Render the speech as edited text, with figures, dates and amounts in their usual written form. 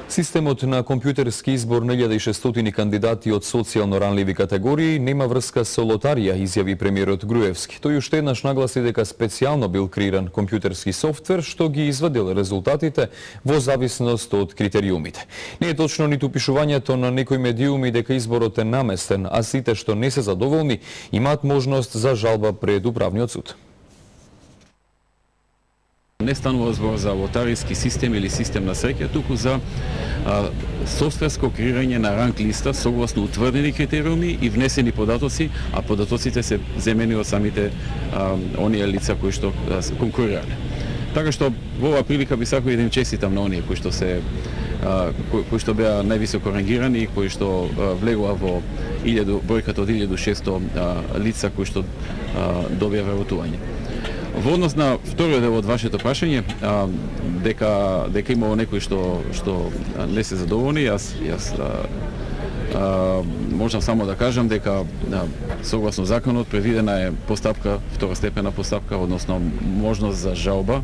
Системот на компјутерски избор на 1600 кандидати од социјално ранливи категории нема врска со лотарија, изјави премиерот Груевски. Тој уште еднаш нагласи дека специјално бил креиран компјутерски софтвер што ги извадил резултатите во зависност од критериумите. Не е точно ниту пишувањето на некои медиуми дека изборот е наместен, а сите што не се задоволни имаат можност за жалба пред управниот суд. Не станува збор за лотариски систем или систем на среќа, туку за софтверско креирање на ранг листа согласно утврдени критериуми и внесени податоци, а податоците се земени од самите оние лица кои што конкурирале. Така што во оваа прилика би сакал да им честитам на оние кои што беа највисоко рангирани и кои што влегува во бројката од 1600 лица кои што добија вработување. Во однос на вториот дел од вашето прашање, дека имало некои што не се задоволни, јас можам само да кажам дека согласно законот предвидена е постапка, второстепена постапка, односно можност за жалба.